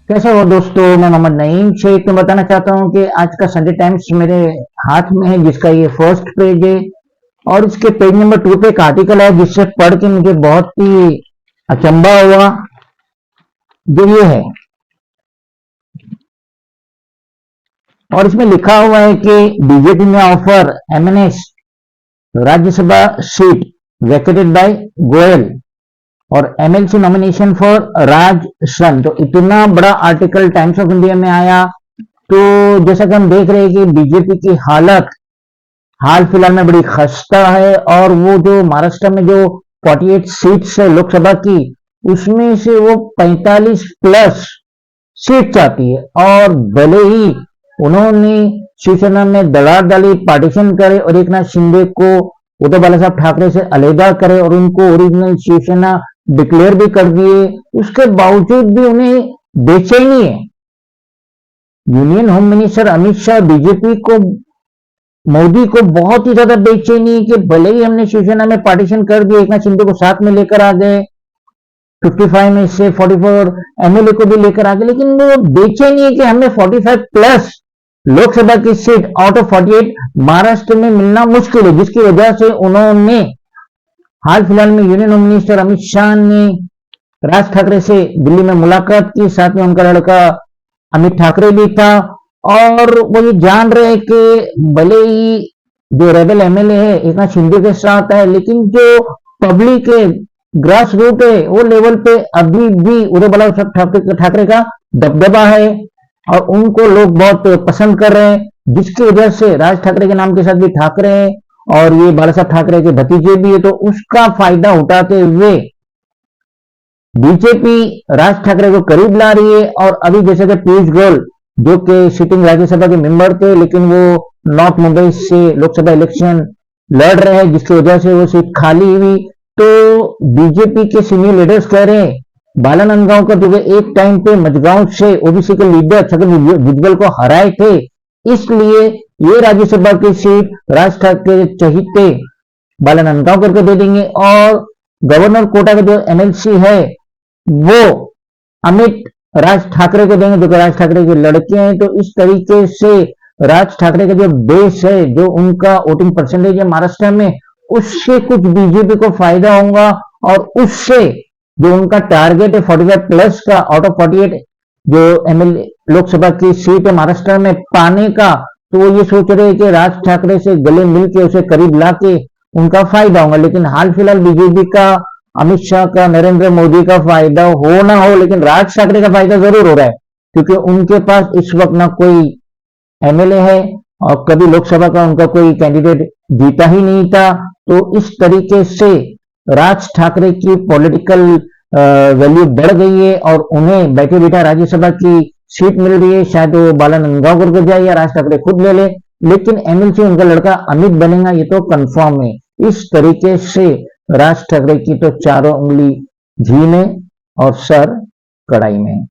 कैसे हो दोस्तों। मैं मोहम्मद नईम शेख में बताना चाहता हूं कि आज का संडे टाइम्स मेरे हाथ में है, जिसका ये फर्स्ट पेज है। और इसके पेज नंबर 2 पे एक आर्टिकल है जिससे पढ़ के मुझे बहुत ही अचंभा हुआ। जो ये है, और इसमें लिखा हुआ है कि बीजेपी में offer MNS Rajya Sabha seat vacated by Goyal और MLC nomination for Raj son. तो इतना बड़ा आर्टिकल टाइम्स ऑफ इंडिया में आया। तो जैसा कि हम देख रहे हैं कि बीजेपी की हालत हाल फिलहाल में बड़ी खस्ता है, और वो जो महाराष्ट्र में जो 48 सीट्स है लोकसभा की, उसमें से वो 45 प्लस सीट चाहती है। और भले ही उन्होंने शिवसेना में दरार डाली, पार्टीशन करे और एक नाथ शिंदे को उद्धव बाला साहब ठाकरे से अलहदा करे और उनको ओरिजिनल शिवसेना डिक्लेयर भी कर दिए, उसके बावजूद भी उन्हें बेचैनी है। Union home minister Amit Shah BJP को, मोदी को बहुत ही ज्यादा बेचैनी है कि भले ही हमने शिवसेना में पार्टीशन कर दिया, एक नाथ शिंदे को साथ में लेकर आ गए, 55 में से 44 एमएलए को भी लेकर आ गए, लेकिन वो बेचैनी है कि हमें 45 प्लस लोकसभा की सीट आउट ऑफ 48 महाराष्ट्र में मिलना मुश्किल है, जिसकी वजह से उन्होंने हाल फिलहाल में union home minister Amit Shah ने राज ठाकरे से दिल्ली में मुलाकात की। साथ में उनका लड़का अमित ठाकरे भी था, और वो ये जान रहे कि भले ही जो रेबल एमएलए है एक नाथ शिंदे के साथ है, लेकिन जो पब्लिक है, ग्रास रूट है, वो लेवल पे अभी भी उद्धव बाला साहब ठाकरे का दबदबा है और उनको लोग बहुत पसंद कर रहे हैं, जिसकी वजह से राज ठाकरे के नाम के साथ भी ठाकरे हैं और ये बाला साहब ठाकरे के भतीजे भी है। तो उसका फायदा उठाते हुए बीजेपी राज ठाकरे को करीब ला रही है। और अभी जैसे कि पीयूष गोयल जो कि सिटिंग राज्यसभा के मेंबर थे, लेकिन वो नॉर्थ मुंबई से लोकसभा इलेक्शन लड़ रहे हैं, जिसकी वजह से वो सीट खाली हुई। तो बीजेपी के सीनियर लीडर्स कह रहे हैं बाला नंदगांवकर जो एक टाइम पे मजगांव से ओबीसी के लीडर छगन भुजबल को हराए थे, इसलिए ये राज्यसभा की सीट राज ठाकरे चहीते बाला नंदगांवकर को दे देंगे और गवर्नर कोटा का जो एमएलसी है वो अमित राज ठाकरे को देंगे, जो कि राज ठाकरे के लड़के हैं। तो इस तरीके से राज ठाकरे का जो बेस है, जो उनका वोटिंग परसेंटेज है महाराष्ट्र में, उससे कुछ बीजेपी को फायदा होगा। और उससे जो उनका टारगेट है 45 प्लस का आउट ऑफ 48 जो एमएलए लोकसभा की सीट है महाराष्ट्र में पाने का, तो वो ये सोच रहे हैं कि राज ठाकरे से गले मिलके उसे करीब लाके उनका फायदा होगा। लेकिन हाल फिलहाल बीजेपी का, अमित शाह का, नरेंद्र मोदी का फायदा हो ना हो, लेकिन राज ठाकरे का फायदा जरूर हो रहा है, क्योंकि उनके पास इस वक्त ना कोई एमएलए है और कभी लोकसभा का उनका कोई कैंडिडेट जीता ही नहीं था। तो इस तरीके से राज ठाकरे की पॉलिटिकल वैल्यू बढ़ गई है और उन्हें बैठे बैठा राज्यसभा की सीट मिल रही है। शायद वो बाला नंदगांवकर को जाए या राज ठाकरे खुद ले ले, लेकिन एमएलसी उनका लड़का अमित बनेगा, ये तो कंफर्म है। इस तरीके से राज ठाकरे की तो चारों उंगली घी में और सर कढ़ाई में।